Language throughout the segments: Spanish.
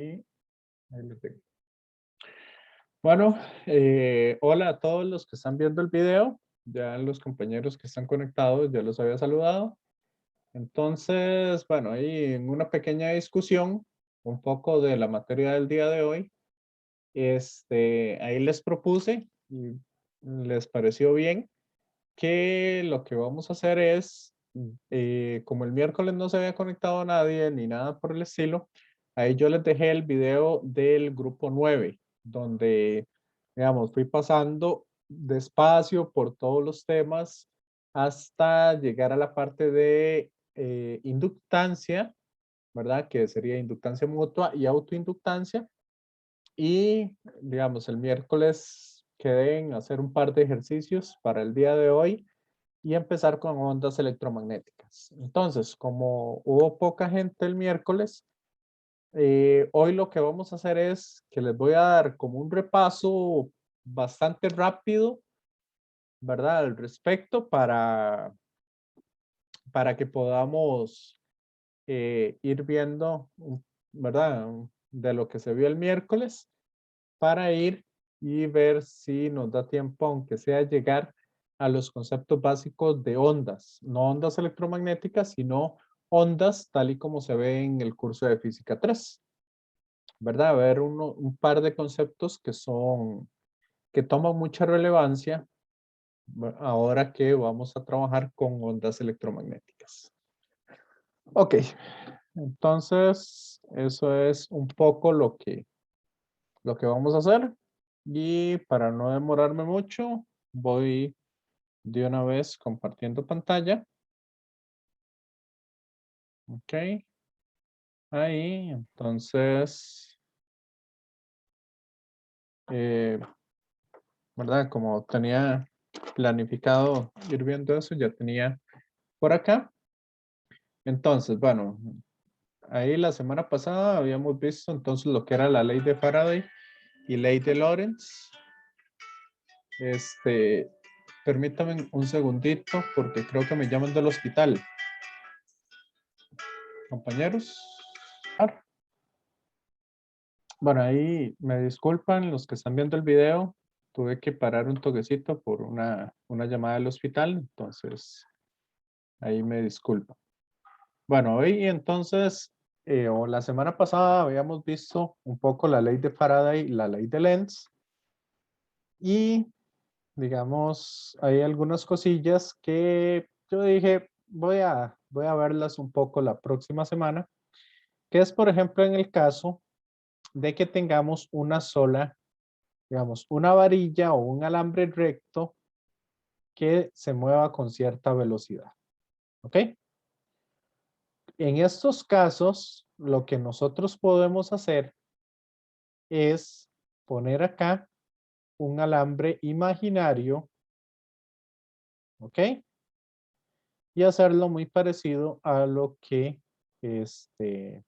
Ahí lo tengo. Bueno, hola a todos los que están viendo el video. Ya los compañeros que están conectados ya los había saludado. Entonces, bueno, ahí en una pequeña discusión, un poco de la materia del día de hoy, ahí les propuse y les pareció bien que lo que vamos a hacer es, como el miércoles no se había conectado nadie ni nada por el estilo, ahí yo les dejé el video del grupo 9 donde, digamos, fui pasando despacio por todos los temas hasta llegar a la parte de inductancia, ¿verdad? Que sería inductancia mutua y autoinductancia. Y, digamos, el miércoles quedé en hacer un par de ejercicios para el día de hoy y empezar con ondas electromagnéticas. Entonces, como hubo poca gente el miércoles, hoy lo que vamos a hacer es que les voy a dar como un repaso bastante rápido, ¿verdad? Al respecto para que podamos ir viendo, ¿verdad? De lo que se vio el miércoles para ir y ver si nos da tiempo, aunque sea llegar a los conceptos básicos de ondas, no ondas electromagnéticas, sino ondas tal y como se ve en el curso de física 3, ¿verdad? A ver un par de conceptos que toman mucha relevancia ahora que vamos a trabajar con ondas electromagnéticas. Ok, entonces eso es un poco lo que vamos a hacer. Y para no demorarme mucho, voy de una vez compartiendo pantalla. Ok, ahí. Entonces, eh, ¿verdad? Como tenía planificado ir viendo eso, ya tenía por acá. Entonces, bueno, ahí la semana pasada habíamos visto entonces lo que era la ley de Faraday y ley de Lorentz. Este, permítame un segundito porque creo que me llaman del hospital. Compañeros. Bueno, ahí me disculpan los que están viendo el video. Tuve que parar un toquecito por una llamada del hospital, entonces ahí me disculpo. Bueno, hoy entonces, o la semana pasada habíamos visto un poco la ley de Faraday y la ley de Lenz. Y digamos, hay algunas cosillas que yo dije, voy a verlas un poco la próxima semana, que es por ejemplo en el caso de que tengamos una sola, digamos, una varilla o un alambre recto que se mueva con cierta velocidad. ¿Ok? En estos casos, lo que nosotros podemos hacer es poner acá un alambre imaginario, ¿ok? Y hacerlo muy parecido a lo que, este,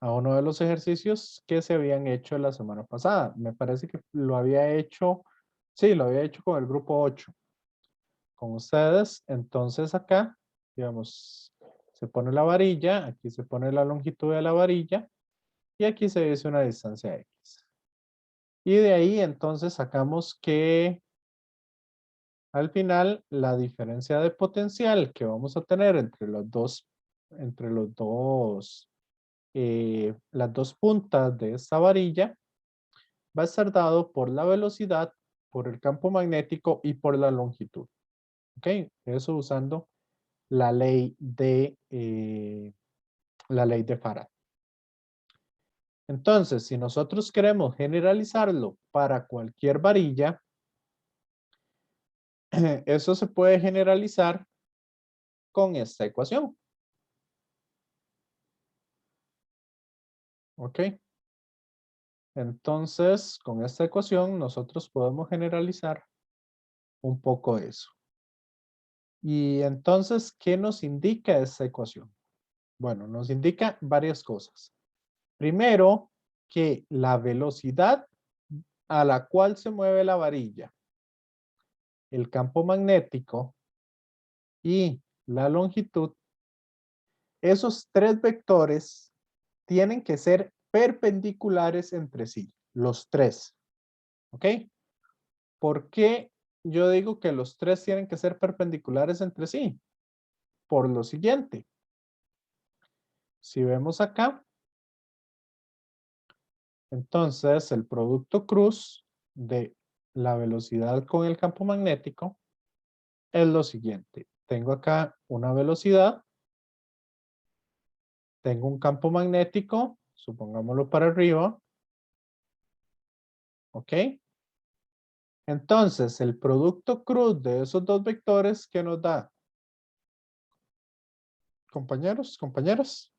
a uno de los ejercicios que se habían hecho la semana pasada. Me parece que lo había hecho, sí, lo había hecho con el grupo 8. Con ustedes. Entonces acá, digamos, se pone la varilla, aquí se pone la longitud de la varilla y aquí se dice una distancia X. Y de ahí entonces sacamos que al final la diferencia de potencial que vamos a tener entre las dos puntas de esta varilla va a estar dado por la velocidad, por el campo magnético y por la longitud. ¿Ok? Eso usando la ley de Faraday. Entonces, si nosotros queremos generalizarlo para cualquier varilla, eso se puede generalizar con esta ecuación. ¿Ok? Entonces, con esta ecuación nosotros podemos generalizar un poco eso. Y entonces, ¿qué nos indica esta ecuación? Bueno, nos indica varias cosas. Primero, que la velocidad a la cual se mueve la varilla, el campo magnético y la longitud, esos tres vectores tienen que ser perpendiculares entre sí, los tres. ¿Ok? ¿Por qué yo digo que los tres tienen que ser perpendiculares entre sí? Por lo siguiente. Si vemos acá, entonces el producto cruz de la velocidad con el campo magnético es lo siguiente. Tengo acá una velocidad, tengo un campo magnético, supongámoslo para arriba, ¿ok? Entonces, el producto cruz de esos dos vectores, ¿qué nos da? Compañeros, compañeras.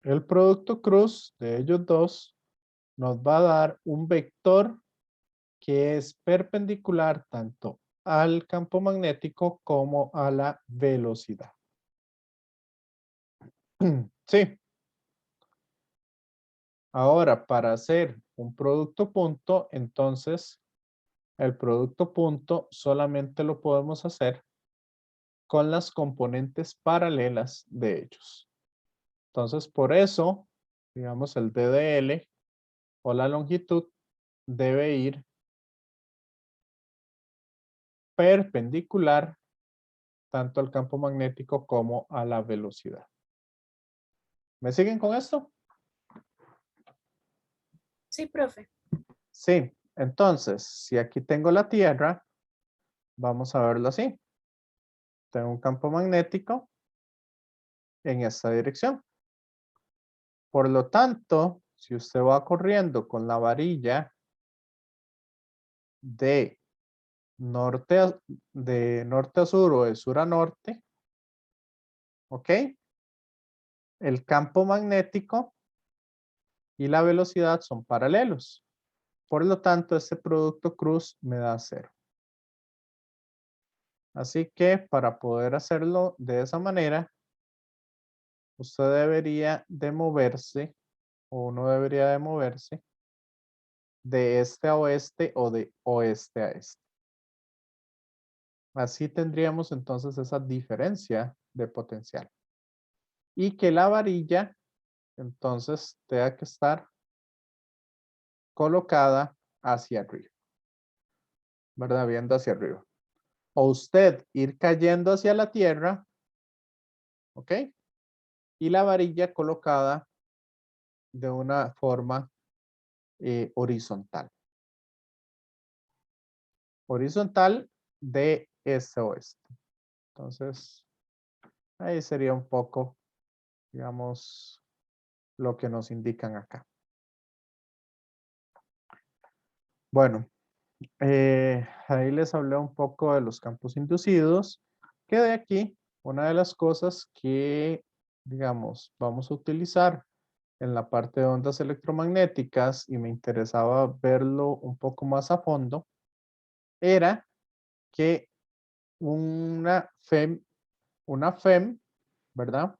El producto cruz de ellos dos nos va a dar un vector que es perpendicular tanto al campo magnético como a la velocidad. Sí. Ahora, para hacer un producto punto, entonces el producto punto solamente lo podemos hacer con las componentes paralelas de ellos. Entonces, por eso, digamos, el DDL o la longitud debe ir perpendicular tanto al campo magnético como a la velocidad. ¿Me siguen con esto? Sí, profe. Sí. Entonces, si aquí tengo la Tierra, vamos a verlo así. Tengo un campo magnético en esta dirección. Por lo tanto, si usted va corriendo con la varilla de norte a sur o de sur a norte, ¿ok? El campo magnético y la velocidad son paralelos. Por lo tanto, este producto cruz me da 0. Así que para poder hacerlo de esa manera, usted debería de moverse, o uno debería de moverse de este a oeste o de oeste a este. Así tendríamos entonces esa diferencia de potencial. Y que la varilla entonces tenga que estar colocada hacia arriba, ¿verdad? Viendo hacia arriba. O usted ir cayendo hacia la tierra, ¿ok? Y la varilla colocada de una forma horizontal. Horizontal de este a oeste. Entonces, ahí sería un poco, digamos, lo que nos indican acá. Bueno, ahí les hablé un poco de los campos inducidos, que de aquí, una de las cosas que, digamos, vamos a utilizar en la parte de ondas electromagnéticas y me interesaba verlo un poco más a fondo, era que una FEM, ¿verdad?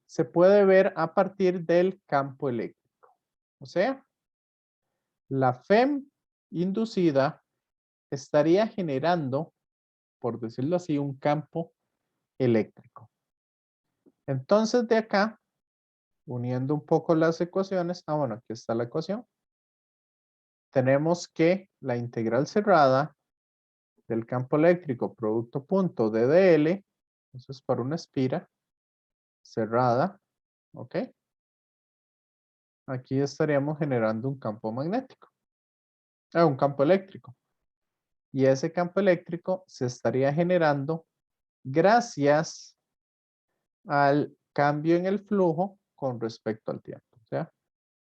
Se puede ver a partir del campo eléctrico. O sea, la FEM inducida estaría generando, por decirlo así, un campo eléctrico. Entonces de acá, uniendo un poco las ecuaciones, bueno, aquí está la ecuación. Tenemos que la integral cerrada del campo eléctrico producto punto DDL, eso es para una espira cerrada, ¿ok? Aquí estaríamos generando un campo magnético, un campo eléctrico. Y ese campo eléctrico se estaría generando gracias al cambio en el flujo con respecto al tiempo. O sea,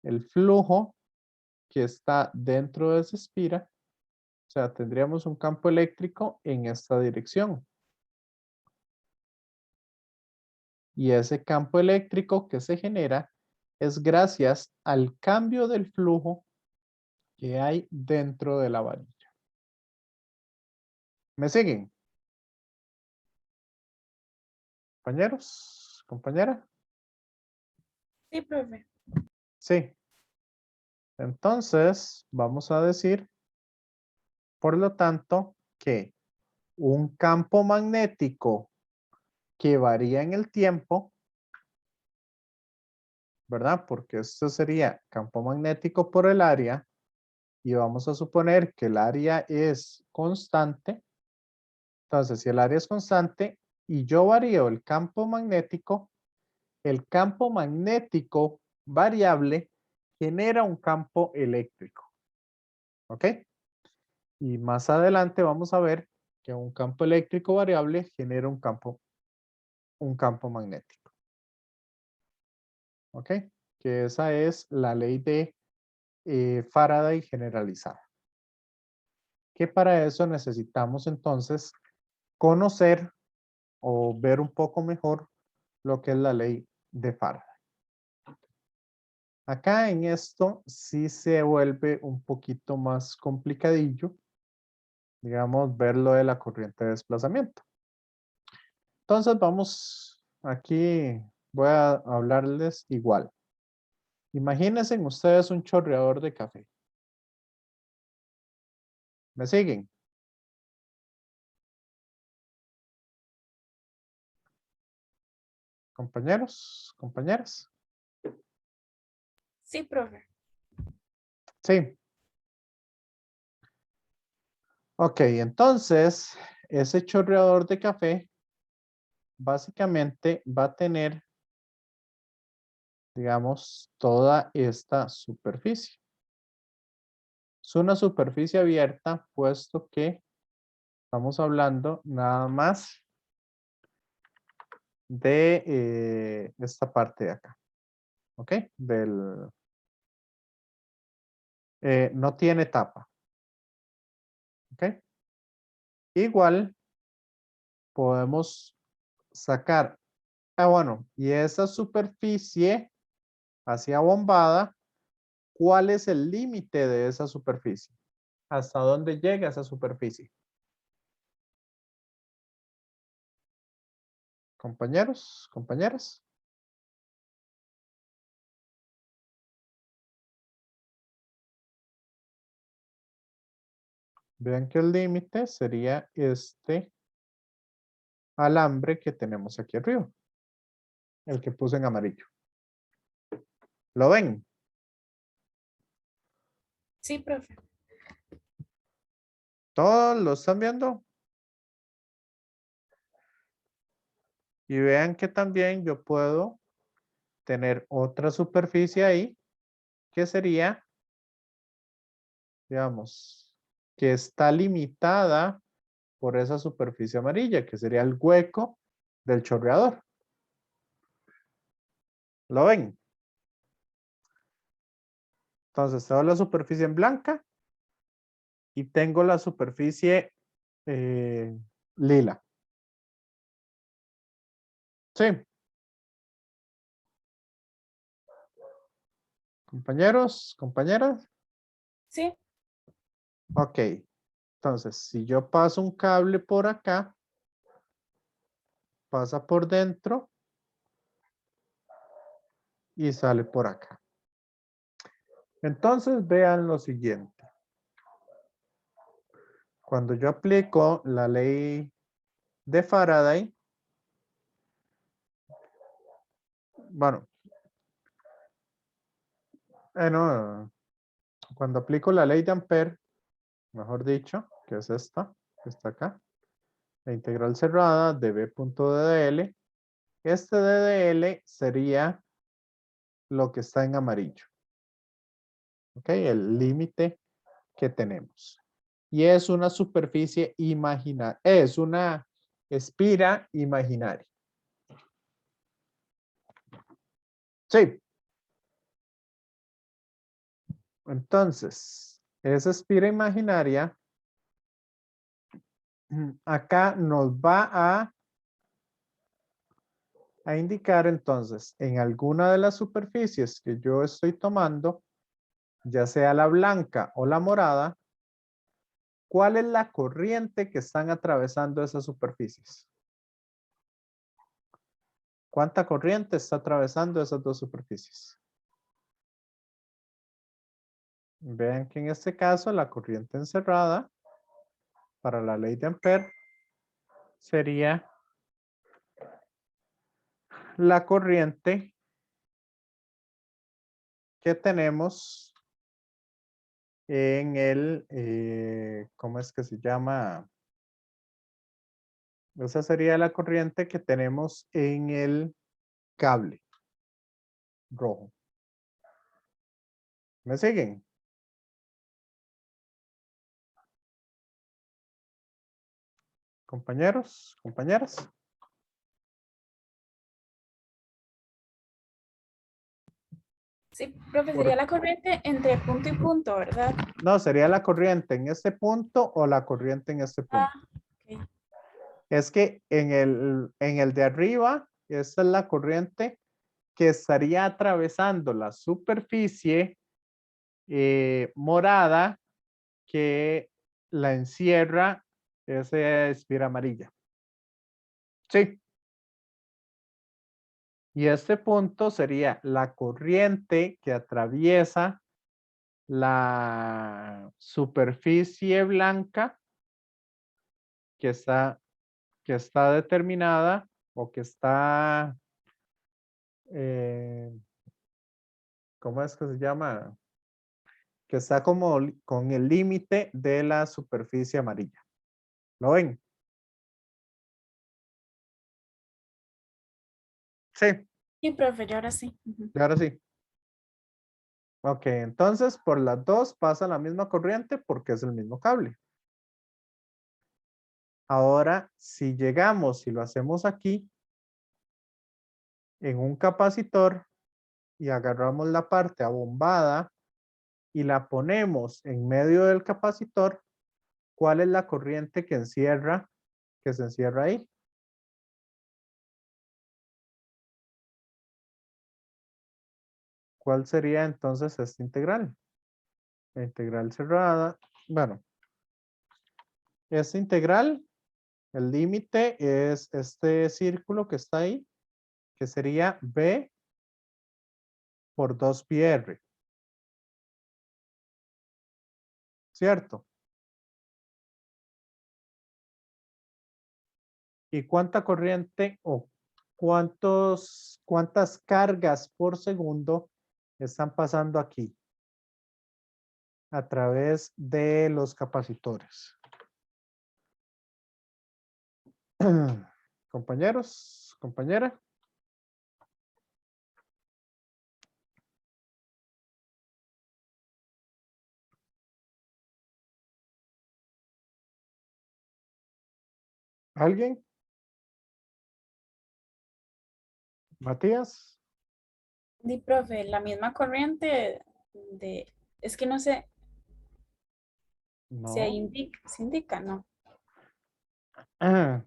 el flujo que está dentro de esa espira, o sea, tendríamos un campo eléctrico en esta dirección. Y ese campo eléctrico que se genera es gracias al cambio del flujo que hay dentro de la varilla. ¿Me siguen? Compañeros, compañera. Sí, profe. Sí. Entonces, vamos a decir, por lo tanto, que un campo magnético que varía en el tiempo, ¿verdad? Porque esto sería campo magnético por el área y vamos a suponer que el área es constante. Entonces, si el área es constante y yo varío el campo magnético variable genera un campo eléctrico. ¿Ok? Y más adelante vamos a ver que un campo eléctrico variable genera un campo magnético. ¿Ok? Que esa es la ley de Faraday generalizada. Que para eso necesitamos entonces conocer o ver un poco mejor lo que es la ley de Faraday. Acá en esto sí se vuelve un poquito más complicadillo, digamos, ver lo de la corriente de desplazamiento. Entonces vamos, aquí voy a hablarles igual. Imagínense ustedes un chorreador de café. ¿Me siguen? Compañeros, compañeras. Sí, profe. Sí. Ok, entonces ese chorreador de café básicamente va a tener, digamos, toda esta superficie. Es una superficie abierta, puesto que estamos hablando nada más de esta parte de acá. ¿Ok? No tiene tapa. ¿Ok? Igual podemos sacar, bueno, y esa superficie hacia bombada, ¿cuál es el límite de esa superficie? ¿Hasta dónde llega esa superficie? Compañeros, compañeras. Vean que el límite sería este alambre que tenemos aquí arriba, el que puse en amarillo. ¿Lo ven? Sí, profe. ¿Todos lo están viendo? Y vean que también yo puedo tener otra superficie ahí, que sería, digamos, que está limitada por esa superficie amarilla, que sería el hueco del chorreador. ¿Lo ven? Entonces, tengo la superficie en blanca y tengo la superficie lila. Sí, compañeros, compañeras. Sí, Ok, entonces, si yo paso un cable por acá, pasa por dentro y sale por acá. Entonces, vean lo siguiente. Cuando yo aplico la ley de Faraday, bueno, no, cuando aplico la ley de Ampere, mejor dicho, que es esta, que está acá, la integral cerrada de B punto DDL, este DDL sería lo que está en amarillo. ¿Ok? El límite que tenemos. Y es una superficie imaginaria, es una espira imaginaria. Sí. Entonces, esa espira imaginaria acá nos va a indicar entonces en alguna de las superficies que yo estoy tomando, ya sea la blanca o la morada, ¿cuál es la corriente que están atravesando esas superficies? ¿Cuánta corriente está atravesando esas dos superficies? Vean que en este caso la corriente encerrada para la ley de Ampere sería la corriente que tenemos en el, ¿cómo es que se llama? Esa sería la corriente que tenemos en el cable rojo. ¿Me siguen? Compañeros, compañeras. Sí, profe, sería la corriente entre punto y punto, ¿verdad? No, sería la corriente en este punto o la corriente en este punto. Ah, ok. Es que en el de arriba, esta es la corriente que estaría atravesando la superficie morada que la encierra esa espira amarilla. Sí. Y este punto sería la corriente que atraviesa la superficie blanca que está determinada o que está, eh, ¿cómo es que se llama? Que está como con el límite de la superficie amarilla. ¿Lo ven? Sí, Sí, profe, yo ahora sí. Ujú. y ahora sí. Ok, entonces por las dos pasa la misma corriente porque es el mismo cable. Ahora, si llegamos y lo hacemos aquí, en un capacitor, y agarramos la parte abombada y la ponemos en medio del capacitor, ¿cuál es la corriente que se encierra ahí? ¿Cuál sería entonces esta integral? La integral cerrada. Bueno, esta integral, el límite es este círculo que está ahí, que sería B por 2πr. ¿Cierto? ¿Y cuánta corriente o cuántas cargas por segundo están pasando aquí a través de los capacitores? Compañeros, compañera. ¿Alguien? ¿Matías? Sí, profe, la misma corriente de, es que no sé, No. se indica, ¿no?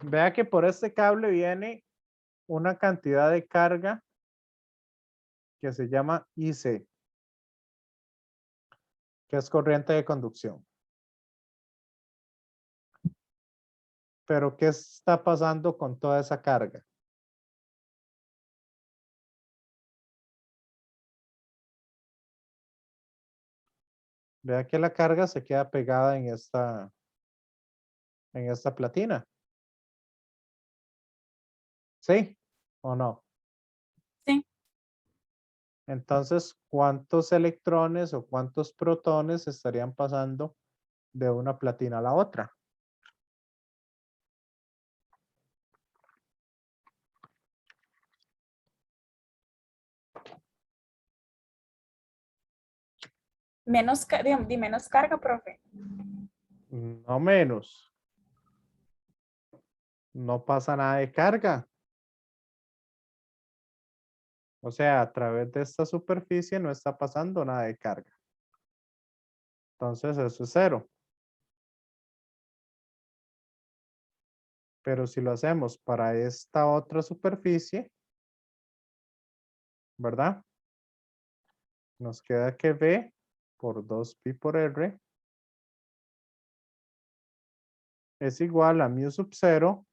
Vea que por este cable viene una cantidad de carga que se llama IC, que es corriente de conducción. Pero ¿qué está pasando con toda esa carga? Vea que la carga se queda pegada en esta platina. ¿Sí o no? Sí, Entonces, ¿cuántos electrones o cuántos protones estarían pasando de una platina a la otra? menos, de menos carga, profe. No menos. No pasa nada de carga. O sea, a través de esta superficie no está pasando nada de carga. Entonces, eso es cero. Pero si lo hacemos para esta otra superficie, ¿verdad? Nos queda que V por 2pi por R es igual a mu sub 0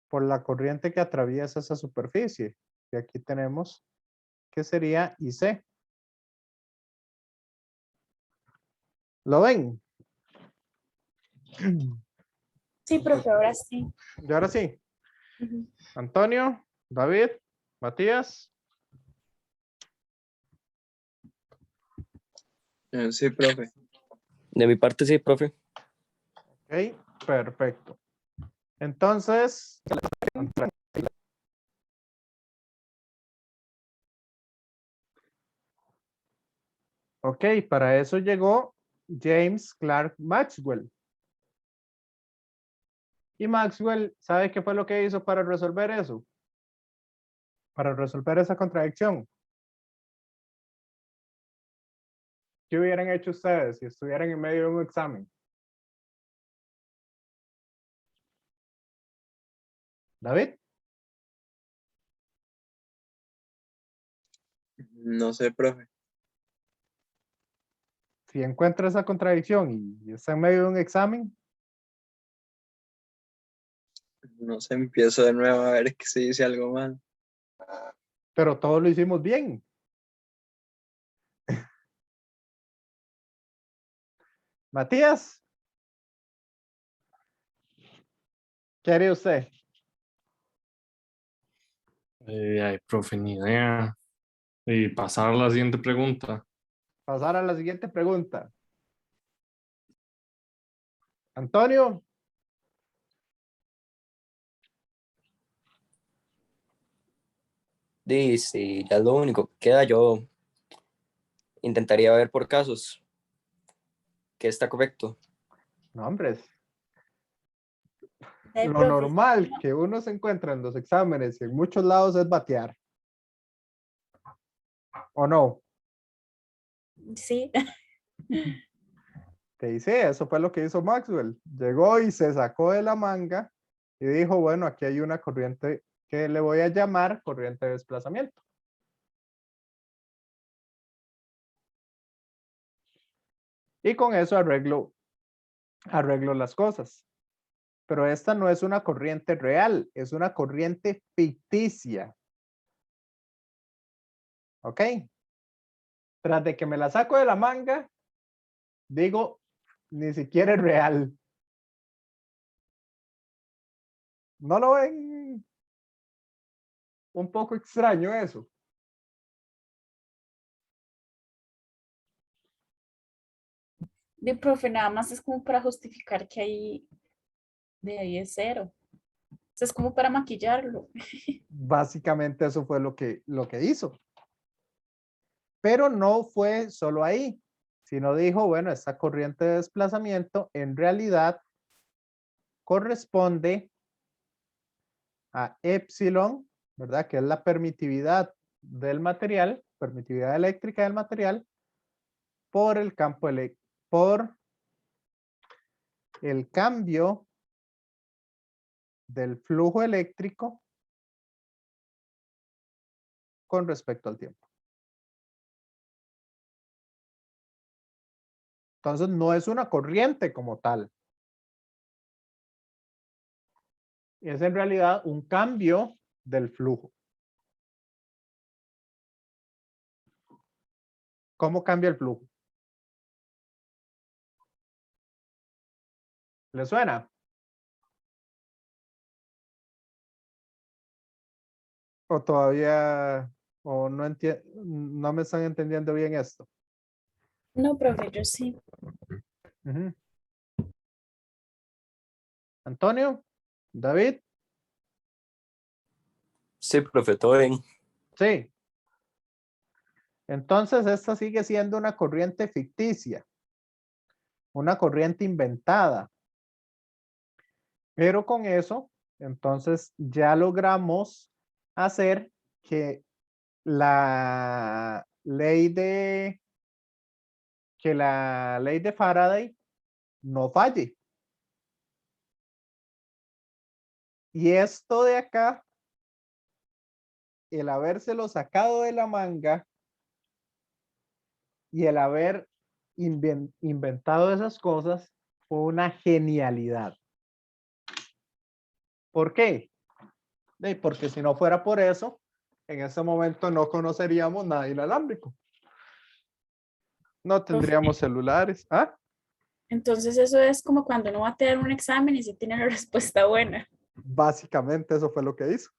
por la corriente que atraviesa esa superficie. Y aquí tenemos que sería IC. ¿Lo ven? Sí, profe, ahora sí. Y ahora sí, Ujú. Antonio, David, Matías. Sí, profe. De mi parte, sí, profe. Ok, perfecto. Entonces, ok, para eso llegó James Clerk Maxwell. Y Maxwell, ¿sabe qué fue lo que hizo para resolver eso? Para resolver esa contradicción. ¿Qué hubieran hecho ustedes si estuvieran en medio de un examen? David, No sé, profe. si encuentra esa contradicción y está en medio de un examen, No sé, empiezo de nuevo a ver que se dice algo mal. pero todos lo hicimos bien. Matías, ¿qué haría usted? Ay, profe, ni idea. Y pasar a la siguiente pregunta. Pasar a la siguiente pregunta. Antonio, Dice, ya es lo único que queda. Yo intentaría ver por casos que está correcto. no, hombre, lo Profe, normal que uno se encuentra en los exámenes y en muchos lados es batear. ¿O no? sí. Te dice, eso fue lo que hizo Maxwell. Llegó y se sacó de la manga y dijo, bueno, aquí hay una corriente que le voy a llamar corriente de desplazamiento. Y con eso arreglo las cosas. Pero esta no es una corriente real, es una corriente ficticia. ¿Ok? Tras de que me la saco de la manga, digo, ni siquiera es real. ¿No lo ven un poco extraño eso? De profe, nada más es como para justificar que ahí, de ahí es cero. O sea, es como para maquillarlo. Básicamente eso fue lo que hizo. Pero no fue solo ahí, sino dijo, bueno, esta corriente de desplazamiento en realidad corresponde a epsilon, ¿verdad? Que es la permitividad del material, permitividad eléctrica del material, por el campo por el cambio del flujo eléctrico con respecto al tiempo. Entonces no es una corriente como tal. Es en realidad un cambio del flujo. ¿Cómo cambia el flujo? ¿Le suena? ¿O todavía o no me están entendiendo bien esto? No, profe, yo sí. Ujú. Antonio, David, Sí, profe, todo bien. sí. Entonces esta sigue siendo una corriente ficticia, una corriente inventada. Pero con eso, entonces ya logramos hacer que la ley de Faraday no falle. Y esto de acá, el habérselo sacado de la manga y el haber inventado esas cosas fue una genialidad. ¿Por qué? Porque si no fuera por eso, en ese momento no conoceríamos nada inalámbrico. No Profe, tendríamos celulares. ¿Ah? entonces eso es como cuando uno va a tener un examen y si tiene la respuesta buena. Básicamente eso fue lo que hizo.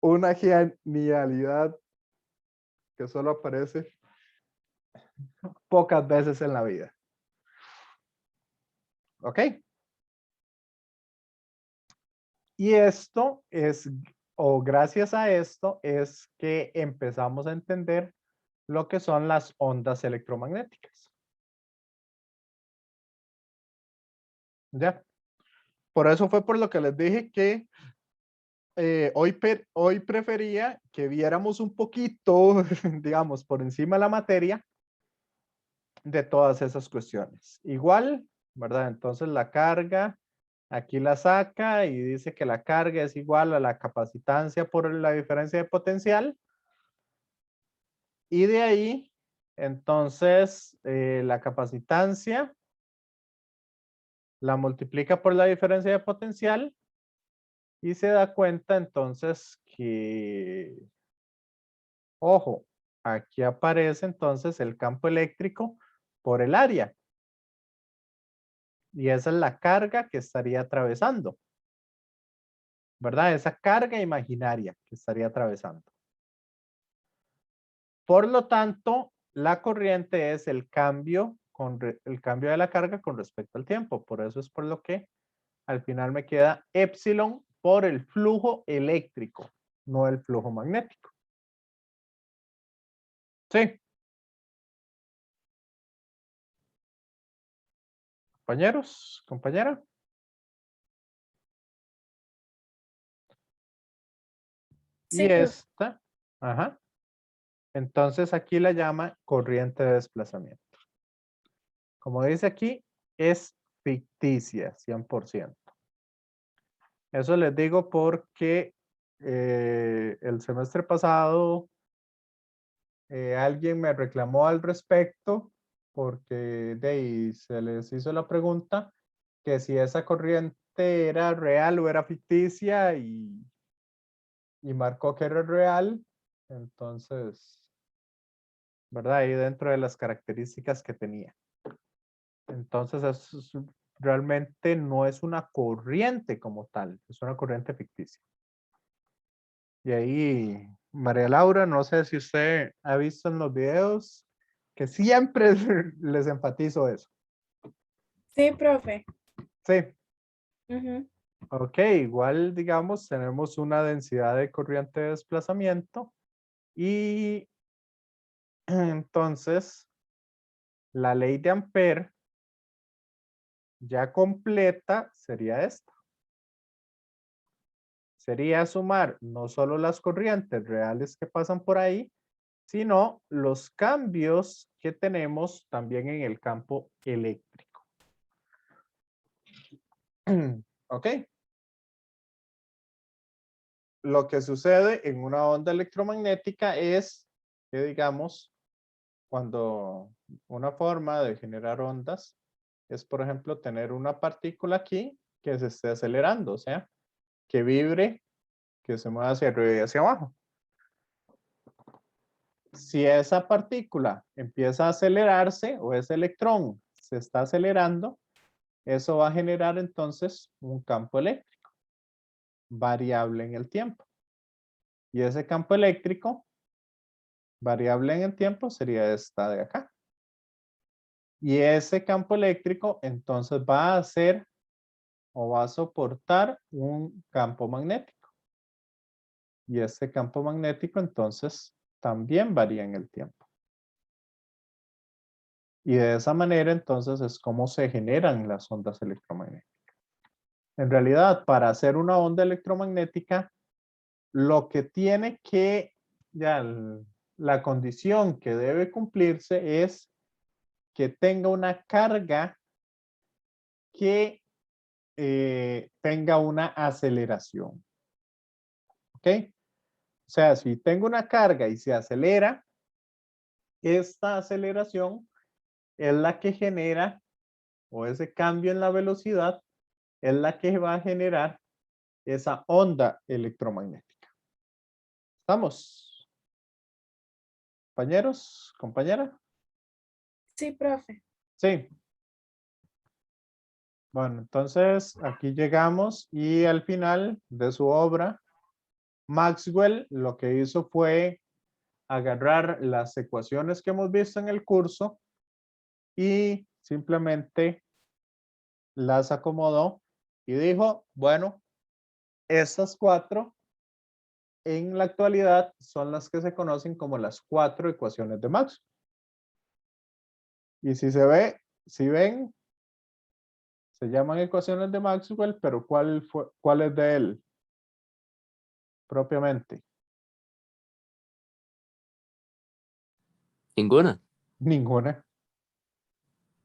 una genialidad que solo aparece pocas veces en la vida. ¿Ok? Y esto es, o gracias a esto, es que empezamos a entender lo que son las ondas electromagnéticas. ¿Ya? Por eso fue por lo que les dije que hoy prefería que viéramos un poquito, digamos, por encima de la materia de todas esas cuestiones. Igual, ¿verdad? Entonces la carga, aquí la saca y dice que la carga es igual a la capacitancia por la diferencia de potencial. Y de ahí, entonces, la capacitancia la multiplica por la diferencia de potencial y se da cuenta entonces que, ojo, aquí aparece entonces el campo eléctrico por el área. Y esa es la carga que estaría atravesando, ¿verdad? Esa carga imaginaria que estaría atravesando. Por lo tanto, la corriente es el cambio, el cambio de la carga con respecto al tiempo. Por eso es por lo que al final me queda epsilon por el flujo eléctrico, no el flujo magnético. Sí. Compañeros, compañera. Sí, Y profe. esta, ajá. Entonces aquí la llama corriente de desplazamiento. Como dice aquí, es ficticia, 100%. Eso les digo porque el semestre pasado alguien me reclamó al respecto porque de ahí se les hizo la pregunta que si esa corriente era real o era ficticia y marcó que era real. Entonces, ¿verdad? Ahí dentro de las características que tenía. Entonces, realmente no es una corriente como tal, es una corriente ficticia. Y ahí, María Laura, no sé si usted ha visto en los videos que siempre les enfatizo eso. Sí, profe. Sí, Ujú. ok, igual digamos, tenemos una densidad de corriente de desplazamiento y entonces la ley de Ampère ya completa sería esta. Sería sumar no solo las corrientes reales que pasan por ahí, sino los cambios que tenemos también en el campo eléctrico. ¿Ok? Lo que sucede en una onda electromagnética es que, digamos, cuando una forma de generar ondas es, por ejemplo, tener una partícula aquí que se esté acelerando, o sea, que vibre, que se mueva hacia arriba y hacia abajo. Si esa partícula empieza a acelerarse o ese electrón se está acelerando, eso va a generar entonces un campo eléctrico variable en el tiempo. Y ese campo eléctrico variable en el tiempo sería esta de acá. Y ese campo eléctrico entonces va a hacer o va a soportar un campo magnético. Y ese campo magnético entonces también varía en el tiempo. Y de esa manera entonces es como se generan las ondas electromagnéticas. En realidad, para hacer una onda electromagnética, lo que tiene que, ya la condición que debe cumplirse es que tenga una carga que tenga una aceleración. ¿Ok? O sea, si tengo una carga y se acelera, esta aceleración es la que genera, o ese cambio en la velocidad, es la que va a generar esa onda electromagnética. ¿Estamos? Compañeros, compañera. Sí, profe. Sí. Bueno, entonces aquí llegamos y al final de su obra Maxwell lo que hizo fue agarrar las ecuaciones que hemos visto en el curso y simplemente las acomodó y dijo, bueno, estas 4 en la actualidad son las que se conocen como las 4 ecuaciones de Maxwell. Y si ven, se llaman ecuaciones de Maxwell, pero ¿cuál es de él propiamente? Ninguna. Ninguna.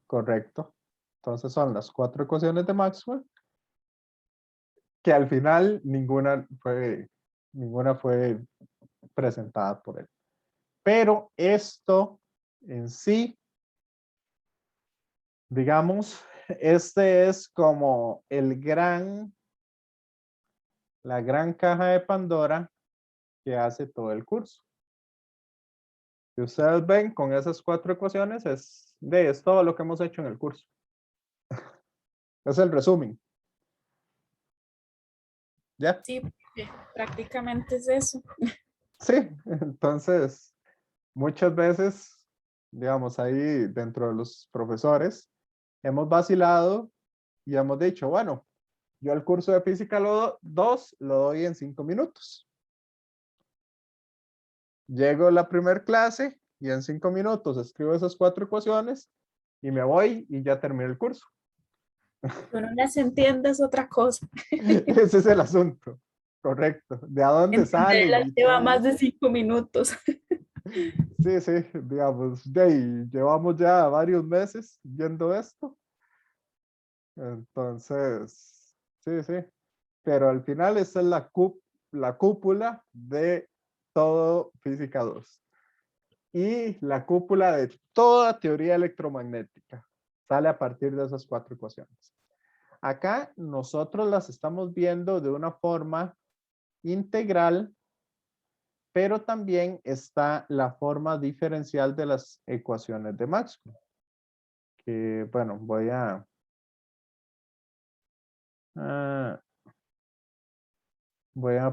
Correcto. Entonces son las 4 ecuaciones de Maxwell, que al final ninguna fue presentada por él. Pero esto en sí, digamos, este es como la gran caja de Pandora que hace todo el curso. Si ustedes ven con esas 4 ecuaciones, es todo lo que hemos hecho en el curso. Es el resumen. ¿Ya? Sí, prácticamente es eso. Sí, entonces, muchas veces, digamos, ahí dentro de los profesores, hemos vacilado y hemos dicho, bueno, yo el curso de física 2 lo doy en 5 minutos. Llego a la primera clase y en 5 minutos escribo esas 4 ecuaciones y me voy y ya terminé el curso. Uno las entiende es otra cosa. Ese es el asunto, correcto. ¿De a dónde salen? Entenderlas Y lleva todo más eso. de 5 minutos. Sí, sí, digamos, de ahí llevamos ya varios meses viendo esto. Entonces, sí, sí. Pero al final esa es la cúpula de todo Física 2. Y la cúpula de toda teoría electromagnética. Sale a partir de esas 4 ecuaciones. Acá nosotros las estamos viendo de una forma integral, pero también está la forma diferencial de las ecuaciones de Maxwell. Que bueno, voy a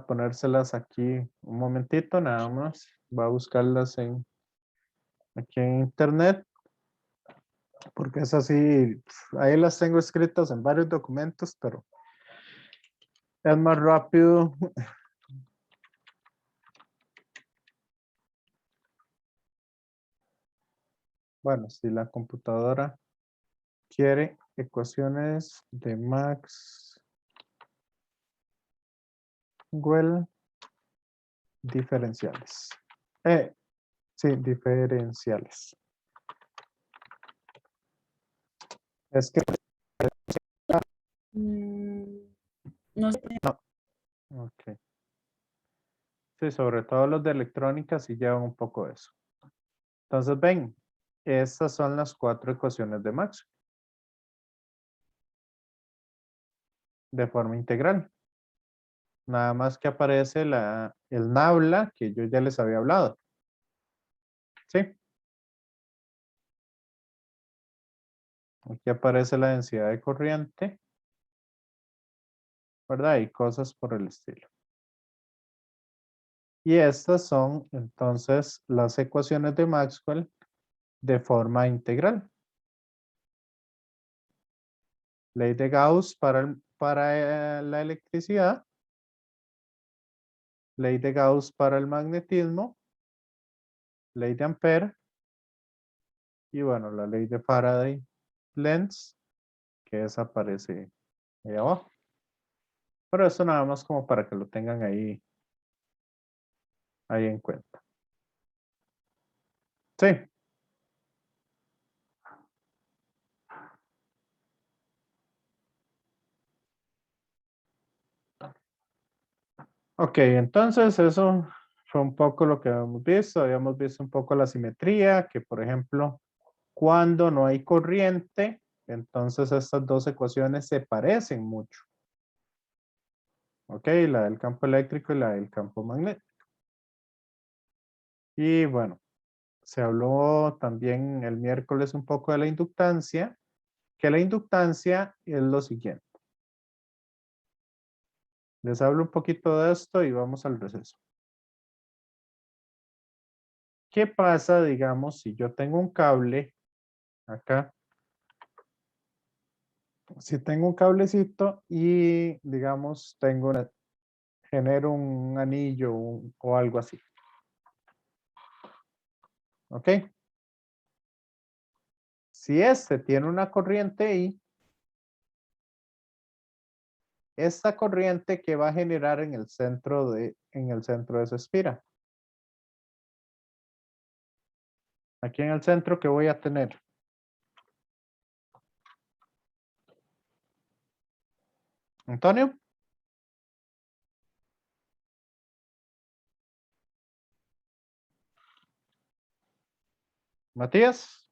ponérselas aquí un momentito, nada más. Voy a buscarlas aquí en internet, porque es así, ahí las tengo escritas en varios documentos, pero es más rápido. Bueno, si la computadora quiere ecuaciones de Maxwell diferenciales. Sí, diferenciales. Es que, No sé. ok. Sí, sobre todo los de electrónica sí llevan un poco de eso. Entonces, ven, estas son las 4 ecuaciones de Maxwell. De forma integral. Nada más que aparece el nabla que yo ya les había hablado. ¿Sí? Aquí aparece la densidad de corriente, ¿verdad? Y cosas por el estilo. Y estas son entonces las ecuaciones de Maxwell de forma integral. Ley de Gauss para la electricidad. Ley de Gauss para el magnetismo. Ley de Ampère. Y bueno, la ley de Faraday-Lenz, que desaparece ahí abajo. Pero eso nada más como para que lo tengan ahí en cuenta. Sí. Ok, entonces eso fue un poco lo que habíamos visto. Habíamos visto un poco la simetría, que por ejemplo, cuando no hay corriente, entonces estas dos ecuaciones se parecen mucho. Ok, la del campo eléctrico y la del campo magnético. Y bueno, se habló también el miércoles un poco de la inductancia, que la inductancia es lo siguiente. Les hablo un poquito de esto y vamos al receso. ¿Qué pasa, digamos, si yo tengo un cable acá? Si tengo un cablecito y, digamos, genero un anillo o algo así. ¿Ok? Si este tiene una corriente I, esta corriente que va a generar en el centro de esa espira. Aquí en el centro, ¿qué voy a tener? Antonio. Matías.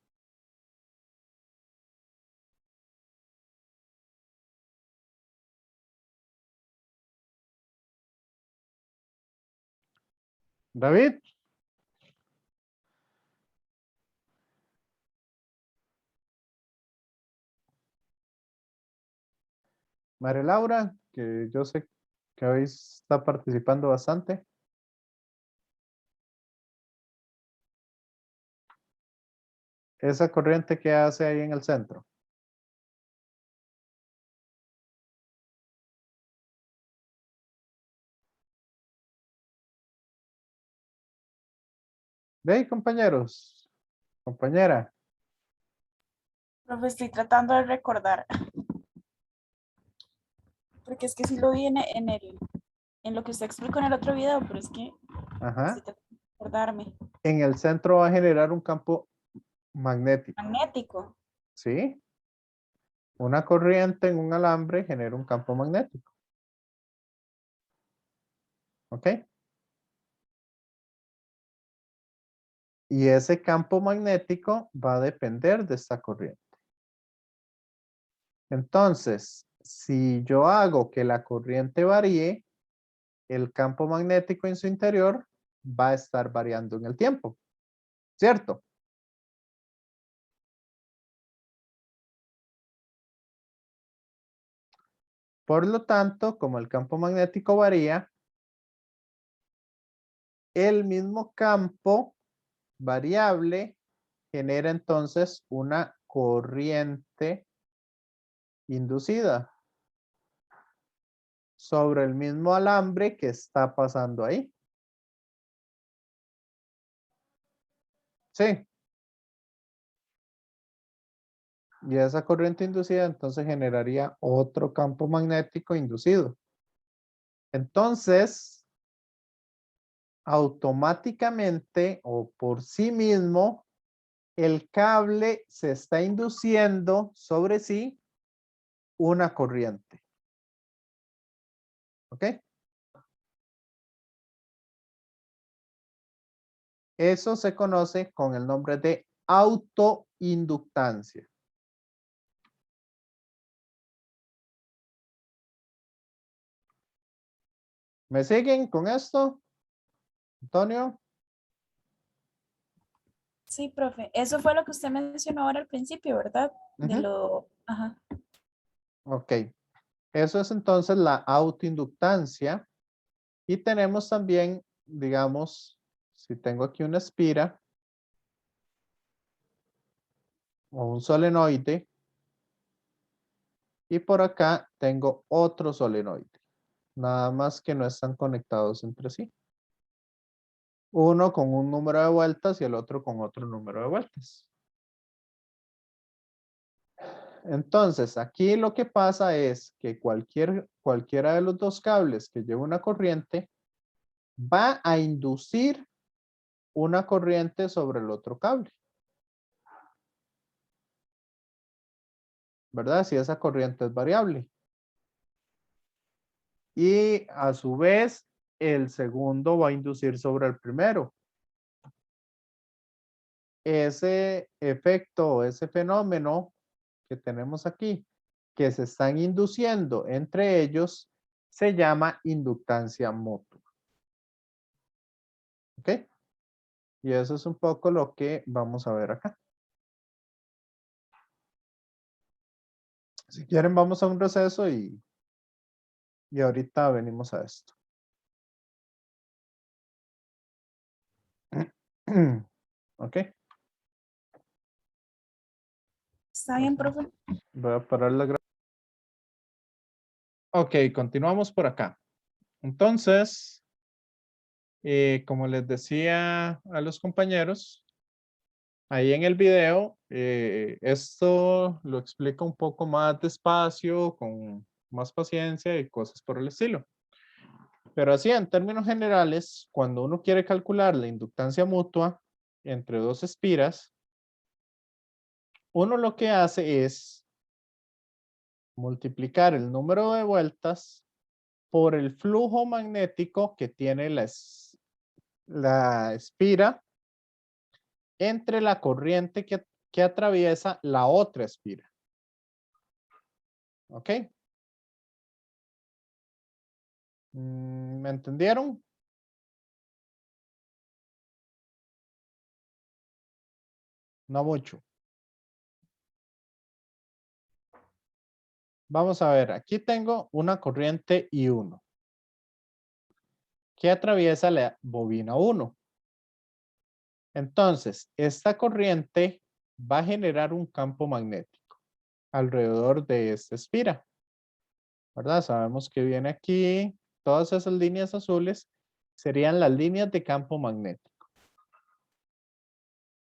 David. María Laura, que yo sé que hoy está participando bastante. Esa corriente que hace ahí en el centro. De ahí, compañeros. Compañera. Profe, estoy tratando de recordar, porque es que sí lo vi en lo que usted explicó en el otro video, pero es que Ajá. estoy tratando de recordarme. En el centro va a generar un campo magnético. Magnético. ¿Sí? Una corriente en un alambre genera un campo magnético. ¿Ok? Y ese campo magnético va a depender de esta corriente. Entonces, si yo hago que la corriente varíe, el campo magnético en su interior va a estar variando en el tiempo. ¿Cierto? Por lo tanto, como el campo magnético varía, el mismo campo variable genera entonces una corriente inducida sobre el mismo alambre que está pasando ahí. Sí. Y esa corriente inducida entonces generaría otro campo magnético inducido. Entonces, automáticamente o por sí mismo, el cable se está induciendo sobre sí una corriente. ¿Ok? Eso se conoce con el nombre de autoinductancia. ¿Me siguen con esto? Antonio. Sí, profe. Eso fue lo que usted mencionó ahora al principio, ¿verdad? De Ujú. lo... Ajá. Ok. Eso es entonces la autoinductancia. Y tenemos también, digamos, si tengo aquí una espira o un solenoide y por acá tengo otro solenoide. Nada más que no están conectados entre sí. Uno con un número de vueltas y el otro con otro número de vueltas. Entonces, aquí lo que pasa es que cualquiera de los dos cables que lleve una corriente va a inducir una corriente sobre el otro cable. ¿Verdad? Si esa corriente es variable. Y a su vez, el segundo va a inducir sobre el primero. Ese efecto, ese fenómeno que tenemos aquí, que se están induciendo entre ellos, se llama inductancia mutua. ¿Ok? Y eso es un poco lo que vamos a ver acá. Si quieren, vamos a un receso y Y ahorita venimos a esto. Ok. Está bien, profe. Voy a parar la grabación. Ok, continuamos por acá. Entonces, como les decía a los compañeros, ahí en el video, esto lo explica un poco más despacio, con más paciencia y cosas por el estilo. Pero así, en términos generales, cuando uno quiere calcular la inductancia mutua entre dos espiras, uno lo que hace es multiplicar el número de vueltas por el flujo magnético que tiene la espira entre la corriente que atraviesa la otra espira. ¿Ok? ¿Me entendieron? No mucho. Vamos a ver, aquí tengo una corriente I1 que atraviesa la bobina 1. Entonces, esta corriente va a generar un campo magnético alrededor de esta espira, ¿verdad? Sabemos que viene aquí, todas esas líneas azules serían las líneas de campo magnético.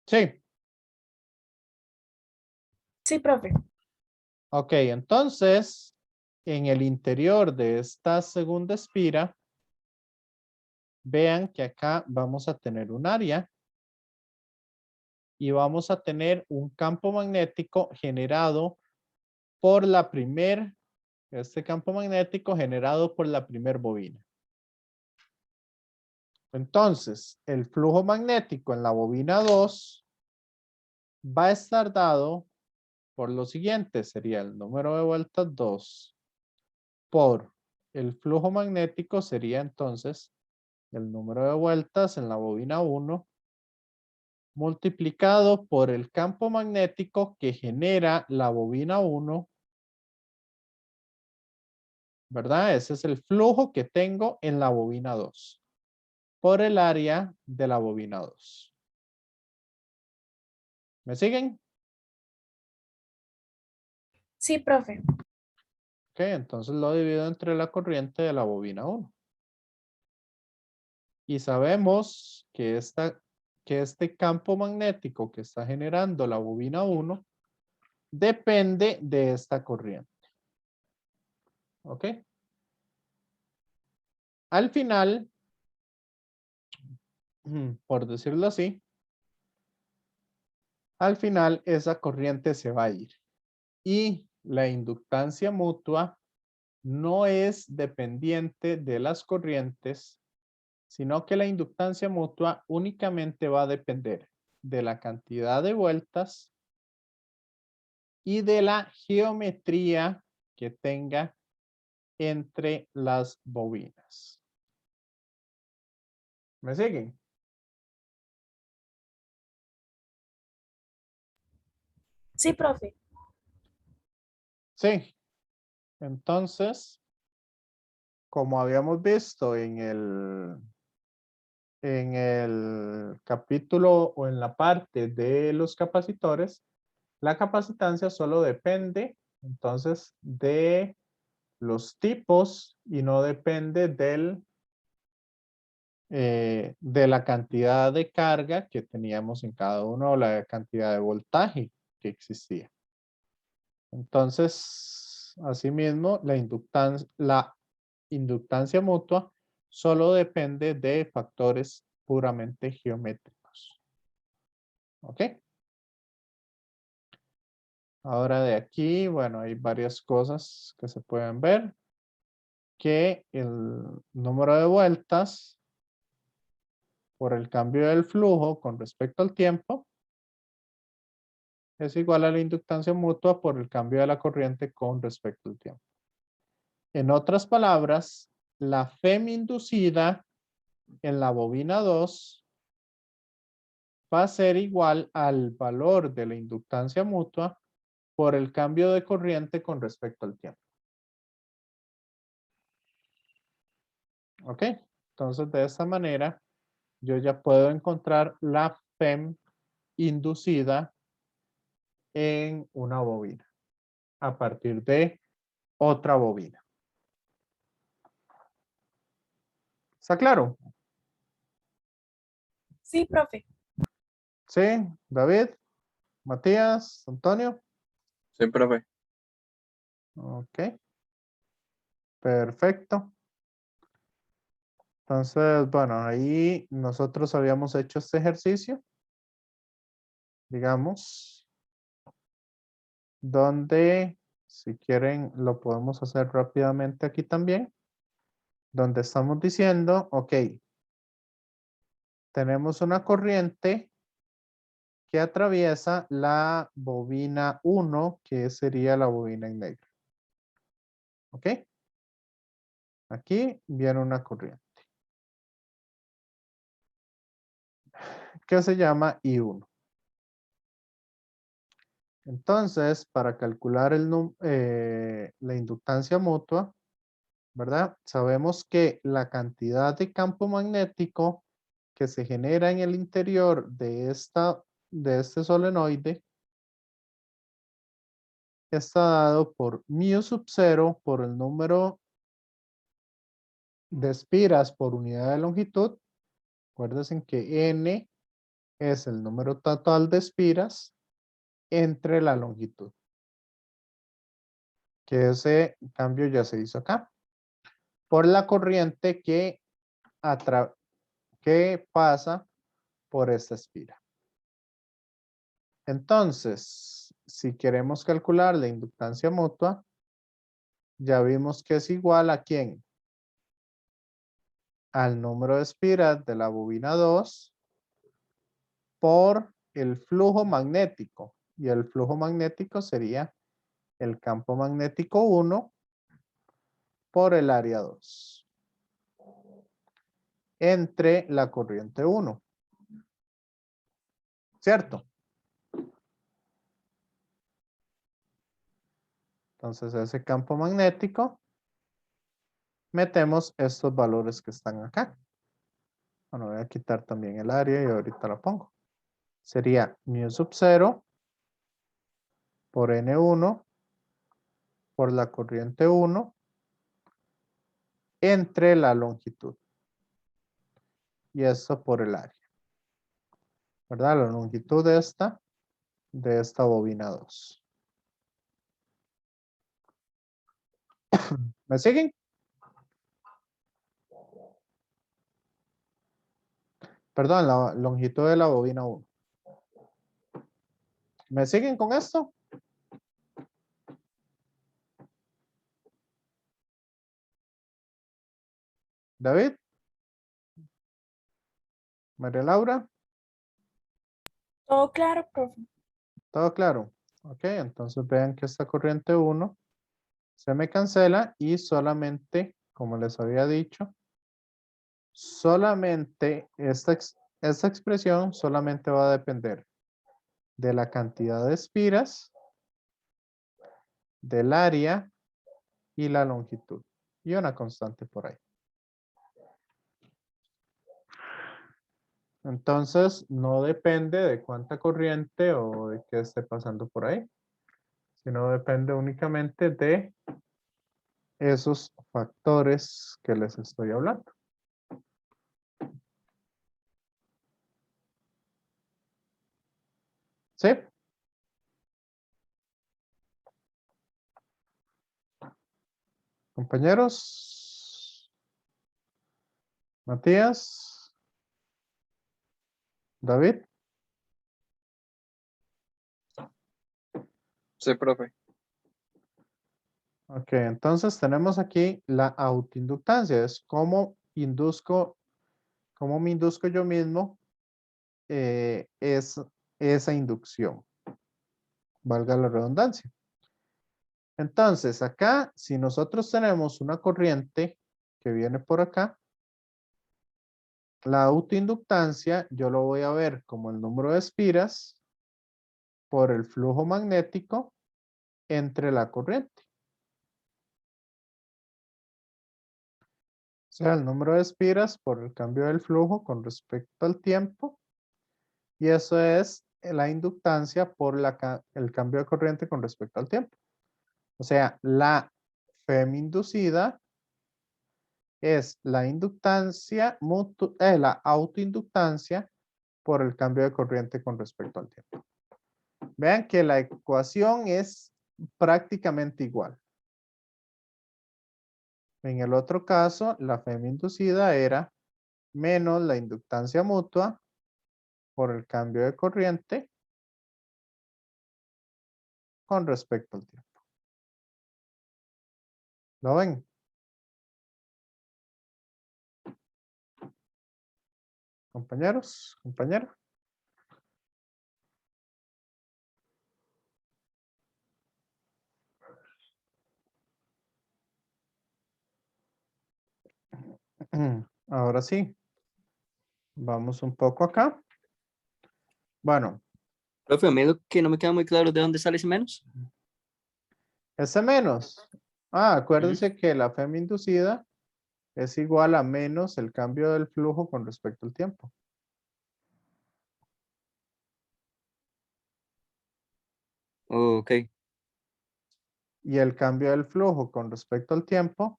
Sí. Sí, profe. Ok, entonces, en el interior de esta segunda espira, vean que acá vamos a tener un área y vamos a tener un campo magnético generado por este campo magnético generado por la primer bobina. Entonces, el flujo magnético en la bobina 2 va a estar dado por lo siguiente, sería el número de vueltas 2 por el flujo magnético sería entonces el número de vueltas en la bobina 1 multiplicado por el campo magnético que genera la bobina 1, ¿verdad? Ese es el flujo que tengo en la bobina 2 por el área de la bobina 2. ¿Me siguen? Sí, profe. Ok, entonces lo divido entre la corriente de la bobina 1. Y sabemos que este campo magnético que está generando la bobina 1 depende de esta corriente. ¿Ok? Al final, por decirlo así, al final esa corriente se va a ir. Y la inductancia mutua no es dependiente de las corrientes, sino que la inductancia mutua únicamente va a depender de la cantidad de vueltas y de la geometría que tenga entre las bobinas. ¿Me siguen? Sí, profe. Sí. Entonces, como habíamos visto en el capítulo o en la parte de los capacitores, la capacitancia solo depende entonces de los tipos y no depende de la cantidad de carga que teníamos en cada uno o la cantidad de voltaje que existía. Entonces, asimismo, la inductancia mutua solo depende de factores puramente geométricos. ¿Ok? Ahora de aquí, bueno, hay varias cosas que se pueden ver. Que el número de vueltas por el cambio del flujo con respecto al tiempo es igual a la inductancia mutua por el cambio de la corriente con respecto al tiempo. En otras palabras, la FEM inducida en la bobina 2 va a ser igual al valor de la inductancia mutua por el cambio de corriente con respecto al tiempo. ¿Ok? Entonces, de esta manera, yo ya puedo encontrar la FEM inducida en una bobina a partir de otra bobina. ¿Está claro? Sí, profe. Sí, David, Matías, Antonio. Sí, profe. Ok, perfecto. Entonces, bueno, ahí nosotros habíamos hecho este ejercicio, digamos, donde, si quieren, lo podemos hacer rápidamente aquí también, donde estamos diciendo, ok, tenemos una corriente que atraviesa la bobina 1, que sería la bobina en negro. ¿Ok? Aquí viene una corriente que se llama I1. Entonces, para calcular la inductancia mutua, ¿verdad? Sabemos que la cantidad de campo magnético que se genera en el interior de este solenoide está dado por mu sub 0 por el número de espiras por unidad de longitud. Acuérdense que n es el número total de espiras entre la longitud. Que ese cambio ya se hizo acá. Por la corriente que pasa por esta espira. Entonces, si queremos calcular la inductancia mutua, ya vimos que es igual a ¿quién? Al número de espiras de la bobina 2 por el flujo magnético. Y el flujo magnético sería el campo magnético 1 por el área 2 entre la corriente 1. ¿Cierto? Entonces, ese campo magnético, metemos estos valores que están acá. Bueno, voy a quitar también el área y ahorita la pongo. Sería mu sub 0 por N1 por la corriente 1 entre la longitud. Y esto por el área. ¿Verdad? La longitud de esta bobina 2. ¿Me siguen? Perdón, la longitud de la bobina 1. ¿Me siguen con esto? David, María Laura, Todo claro, profe. ¿todo claro? Ok, entonces vean que esta corriente 1 se me cancela y solamente, como les había dicho, solamente esta expresión solamente va a depender de la cantidad de espiras, del área y la longitud. Y una constante por ahí. Entonces, no depende de cuánta corriente o de qué esté pasando por ahí, sino depende únicamente de esos factores que les estoy hablando. ¿Sí? Compañeros. Matías. David. Sí, profe. Ok, entonces tenemos aquí la autoinductancia. Es cómo me induzco yo mismo esa inducción. Valga la redundancia. Entonces, acá, si nosotros tenemos una corriente que viene por acá, la autoinductancia yo lo voy a ver como el número de espiras por el flujo magnético entre la corriente. sea, el número de espiras por el cambio del flujo con respecto al tiempo. Y eso es la inductancia por el cambio de corriente con respecto al tiempo. O sea, la FEM inducida es la inductancia la autoinductancia por el cambio de corriente con respecto al tiempo. Vean que la ecuación es prácticamente igual. En el otro caso, la FEM inducida era menos la inductancia mutua por el cambio de corriente con respecto al tiempo. ¿Lo ven? Compañeros, compañera. Ahora sí. Vamos un poco acá. Bueno, Profe, a mí lo que no me queda muy claro de dónde sale ese menos. ese menos. Acuérdense que la FEM inducida es igual a menos el cambio del flujo con respecto al tiempo. Ok, Y el cambio del flujo con respecto al tiempo,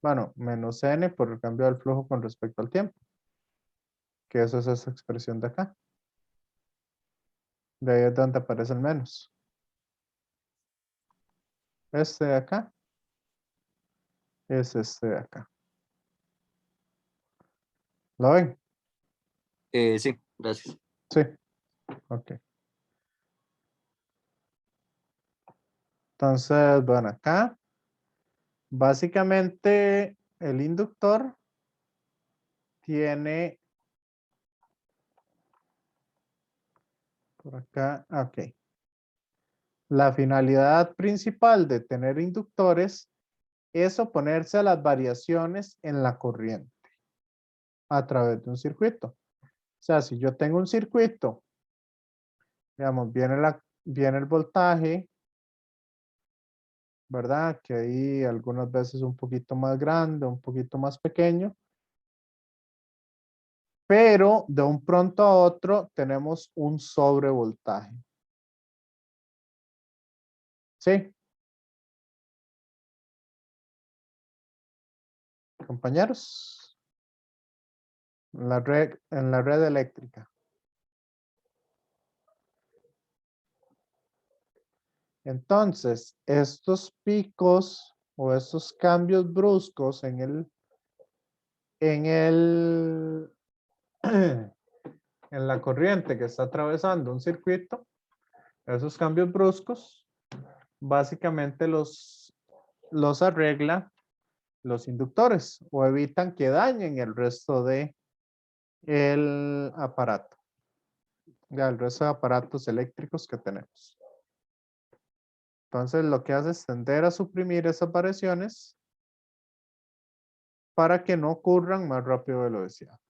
bueno, menos n por el cambio del flujo con respecto al tiempo. Que eso es esa expresión de acá. De ahí es donde aparece el menos. Este de acá es este de acá. ¿Lo ven? sí, gracias. Sí. Ok. Entonces, bueno, acá básicamente el inductor tiene por acá, ok. La finalidad principal de tener inductores es oponerse a las variaciones en la corriente a través de un circuito. O sea, si yo tengo un circuito, digamos, viene el voltaje, ¿verdad? Que ahí algunas veces un poquito más grande, un poquito más pequeño. Pero de un pronto a otro tenemos un sobrevoltaje. ¿Sí? Compañeros. En la red eléctrica. Entonces, estos picos o estos cambios bruscos en la corriente que está atravesando un circuito, esos cambios bruscos, básicamente los arregla los inductores o evitan que dañen el resto de el aparato, ya el resto de aparatos eléctricos que tenemos. Entonces, lo que hace es tender a suprimir esas variaciones para que no ocurran más rápido de lo deseado.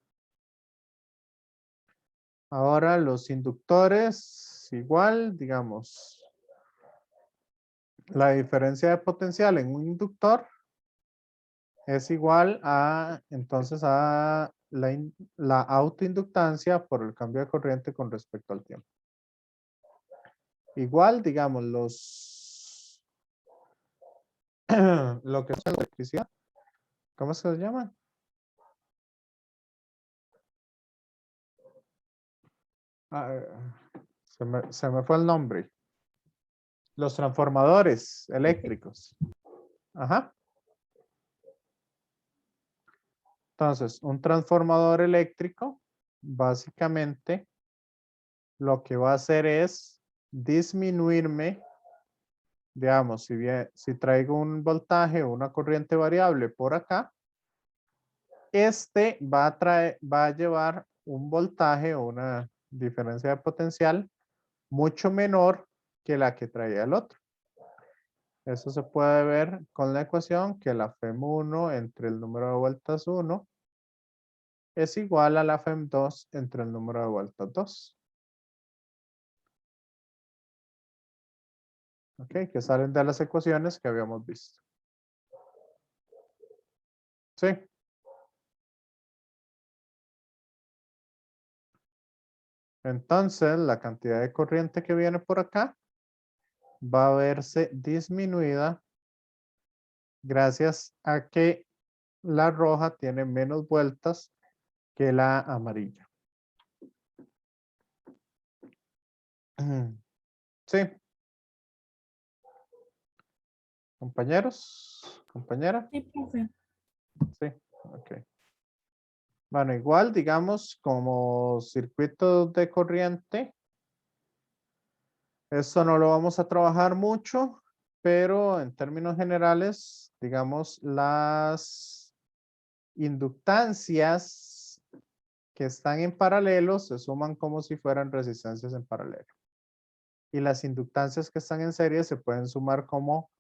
Ahora los inductores, igual, digamos, la diferencia de potencial en un inductor es igual a, entonces, a la autoinductancia por el cambio de corriente con respecto al tiempo. Igual, digamos, lo que es la electricidad, ¿cómo se llama? Se me fue el nombre. Los transformadores eléctricos. Ajá. Entonces, un transformador eléctrico, básicamente, lo que va a hacer es disminuirme, digamos, si traigo un voltaje o una corriente variable por acá, este va a llevar un voltaje o una diferencia de potencial mucho menor que la que traía el otro. Eso se puede ver con la ecuación que la FEM1 entre el número de vueltas 1 es igual a la FEM2 entre el número de vueltas 2. ¿Ok? Que salen de las ecuaciones que habíamos visto. ¿Sí? Entonces, la cantidad de corriente que viene por acá va a verse disminuida gracias a que la roja tiene menos vueltas que la amarilla. Sí. Compañeros, compañera. Sí, profe. Sí, ok. Bueno, igual, digamos, como circuito de corriente, esto no lo vamos a trabajar mucho, pero en términos generales, digamos, las inductancias que están en paralelo se suman como si fueran resistencias en paralelo. Y las inductancias que están en serie se pueden sumar como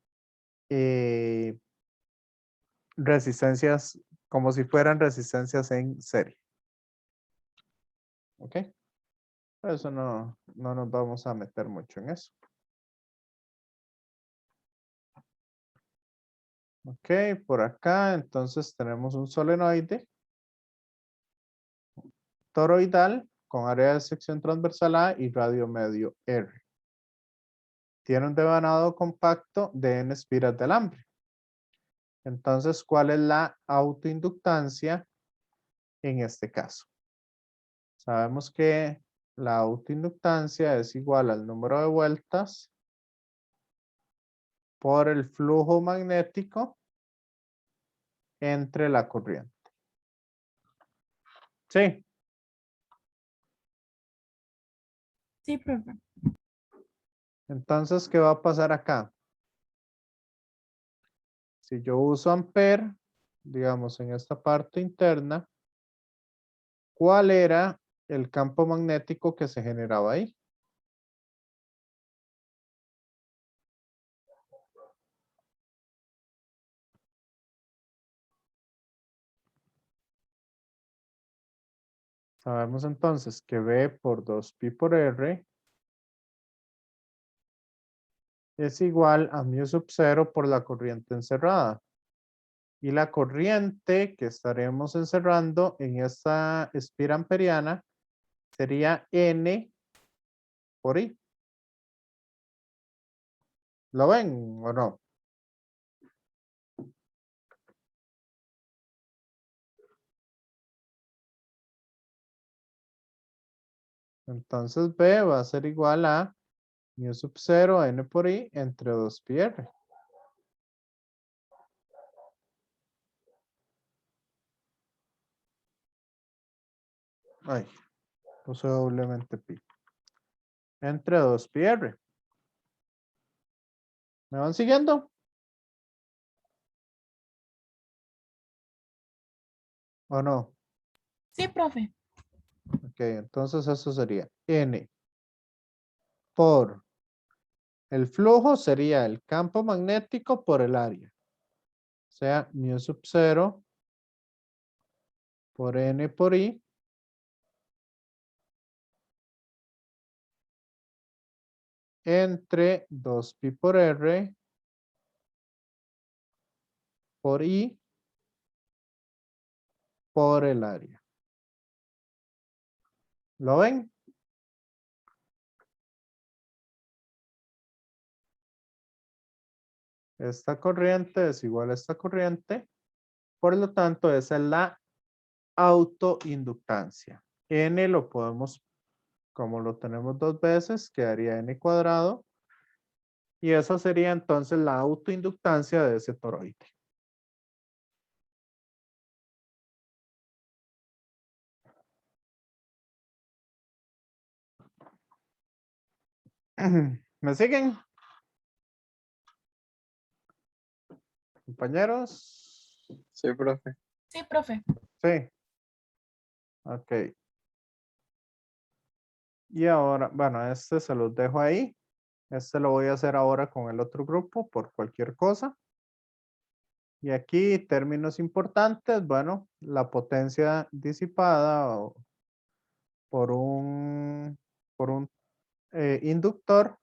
resistencias, como si fueran resistencias en serie. ¿Ok? Por eso no nos vamos a meter mucho en eso. Ok, por acá entonces tenemos un solenoide toroidal con área de sección transversal A y radio medio R. Tiene un devanado compacto de N espiras de alambre. Entonces, ¿cuál es la autoinductancia en este caso? Sabemos que la autoinductancia es igual al número de vueltas por el flujo magnético entre la corriente. Sí, Sí, profe. entonces, ¿qué va a pasar acá? Si yo uso ampere, digamos en esta parte interna, ¿cuál era el campo magnético que se generaba ahí? Sabemos entonces que B por 2pi por R es igual a mu sub 0 por la corriente encerrada. Y la corriente que estaremos encerrando en esta espira amperiana sería N por I. ¿Lo ven o no? Entonces B va a ser igual a mu sub 0 N por I entre 2pi R. Ay, puse doblemente pi. Entre 2pi R. ¿Me van siguiendo? ¿O no? Sí, profe. Ok, entonces eso sería N por el flujo sería el campo magnético por el área. O sea, mu sub 0 por N por I entre 2pi por R por I por el área. ¿Lo ven? Esta corriente es igual a esta corriente. Por lo tanto, esa es la autoinductancia. N lo podemos, como lo tenemos dos veces, quedaría N cuadrado. Y esa sería entonces la autoinductancia de ese toroide. ¿Me siguen, compañeros? Sí, profe. Sí, profe. Sí. Ok. Y ahora, bueno, este se los dejo ahí. Este lo voy a hacer ahora con el otro grupo por cualquier cosa. Y aquí términos importantes, bueno, la potencia disipada por un inductor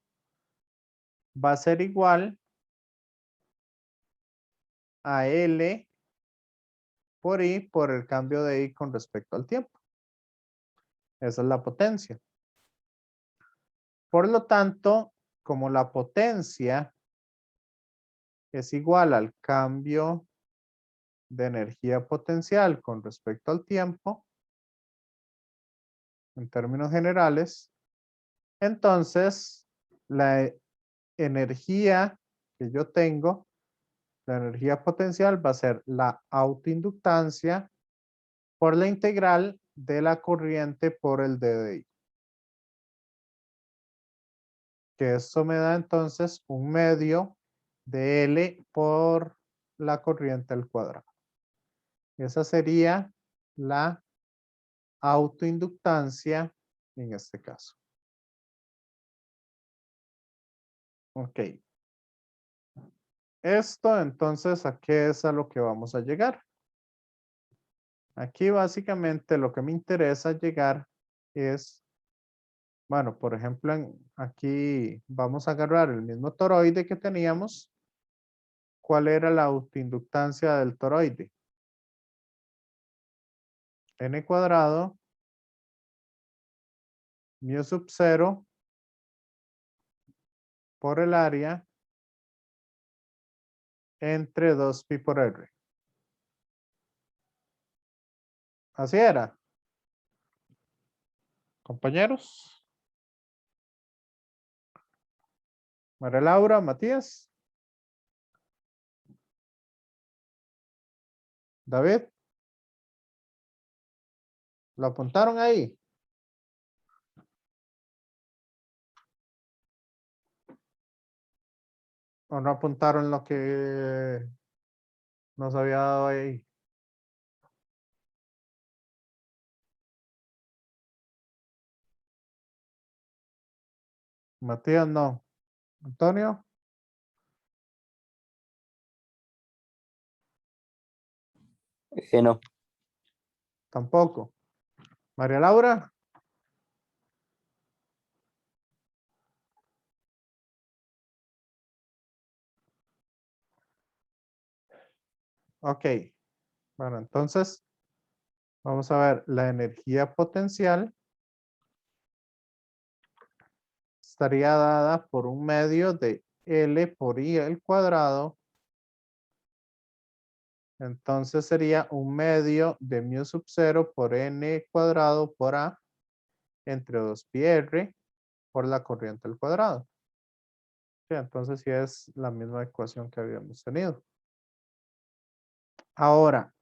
va a ser igual a L por I por el cambio de I con respecto al tiempo. Esa es la potencia. Por lo tanto, como la potencia es igual al cambio de energía potencial con respecto al tiempo, en términos generales, entonces la energía que yo tengo, la energía potencial va a ser la autoinductancia por la integral de la corriente por el DDI. Que esto me da entonces un medio de L por la corriente al cuadrado. Esa sería la autoinductancia en este caso. Ok. Esto entonces, ¿a qué es a lo que vamos a llegar? Aquí básicamente lo que me interesa llegar es, bueno, por ejemplo, aquí vamos a agarrar el mismo toroide que teníamos. ¿Cuál era la autoinductancia del toroide? N cuadrado, mu sub 0 por el área entre 2pi por r. Así era. Compañeros. María Laura, Matías. David. ¿Lo apuntaron ahí? ¿O no apuntaron lo que nos había dado ahí? Matías no. Antonio No. tampoco. María Laura. Ok. Bueno, entonces vamos a ver la energía potencial. Estaría dada por un medio de L por I al cuadrado. Entonces sería un medio de mu sub 0 por N cuadrado por A entre 2pi R por la corriente al cuadrado. Sí, entonces sí es la misma ecuación que habíamos tenido. Ahora,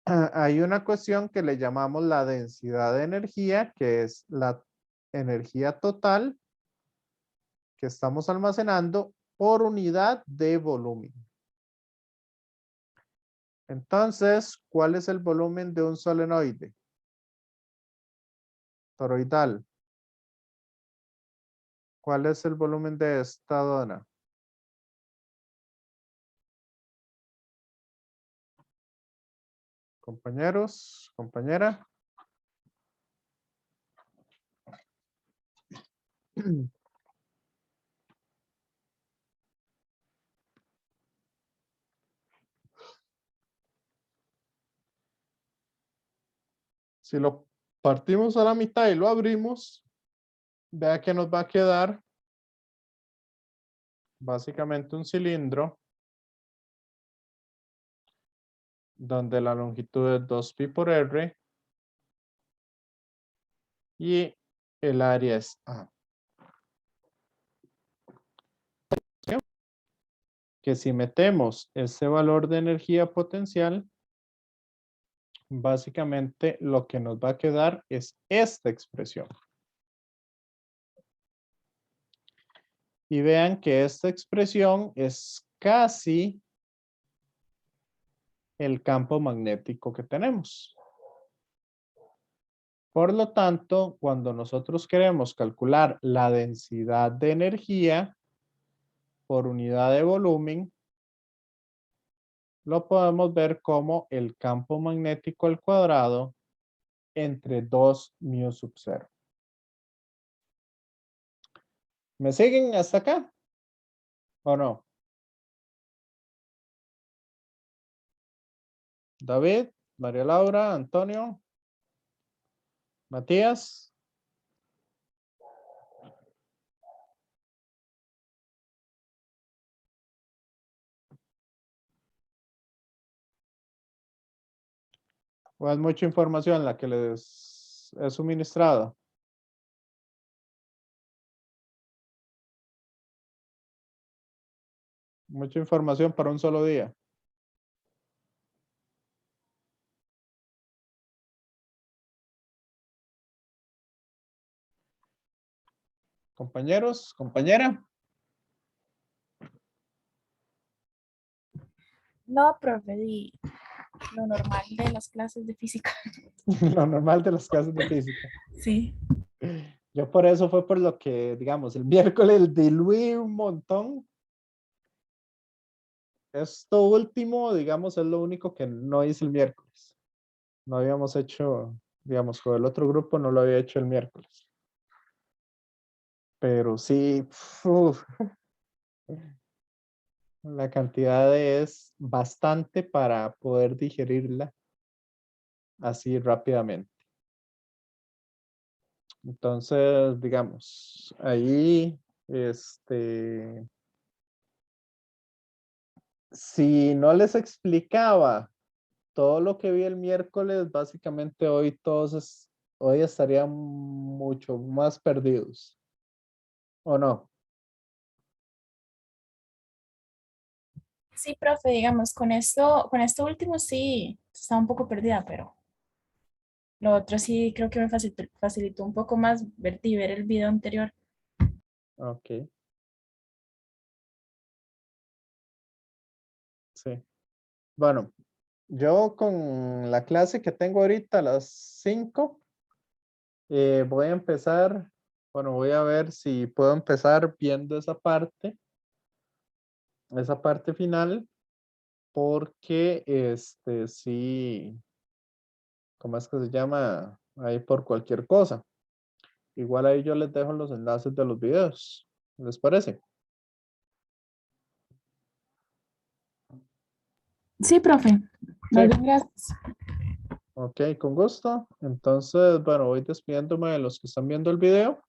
hay una cuestión que le llamamos la densidad de energía, que es la energía total que estamos almacenando por unidad de volumen. Entonces, ¿cuál es el volumen de un solenoide toroidal? ¿Cuál es el volumen de esta dona? Compañeros, compañera. Si lo partimos a la mitad y lo abrimos, vea que nos va a quedar básicamente un cilindro donde la longitud es 2pi por r y el área es A. Que si metemos ese valor de energía potencial, básicamente lo que nos va a quedar es esta expresión. Y vean que esta expresión es casi el campo magnético que tenemos. Por lo tanto, cuando nosotros queremos calcular la densidad de energía por unidad de volumen, lo podemos ver como el campo magnético al cuadrado entre 2 mu sub 0. ¿Me siguen hasta acá? ¿O no? David, María Laura, Antonio, Matías. ¿O es mucha información la que les he suministrado? Mucha información para un solo día. Compañeros, compañera. No, profe, di lo normal de las clases de física. Lo normal de las clases de física. Sí. Yo por eso fue por lo que, digamos, el miércoles diluí un montón. Esto último, digamos, es lo único que no hice el miércoles. No habíamos hecho, digamos, con el otro grupo no lo había hecho el miércoles. Pero sí, uf, la cantidad es bastante para poder digerirla así rápidamente. Entonces, digamos, ahí, si no les explicaba todo lo que vi el miércoles, básicamente hoy estarían mucho más perdidos. ¿O no? Sí, profe, digamos, con esto último sí, estaba un poco perdida, pero lo otro sí creo que me facilitó un poco más ver el video anterior. Ok. Sí. Bueno, yo con la clase que tengo ahorita a las 5, voy a empezar, bueno, voy a ver si puedo empezar viendo esa parte final, porque sí, ¿cómo es que se llama? Ahí por cualquier cosa. Igual ahí yo les dejo los enlaces de los videos. ¿Les parece? Sí, profe. Sí. Muchas gracias. Ok, con gusto. Entonces, bueno, voy despidiéndome de los que están viendo el video.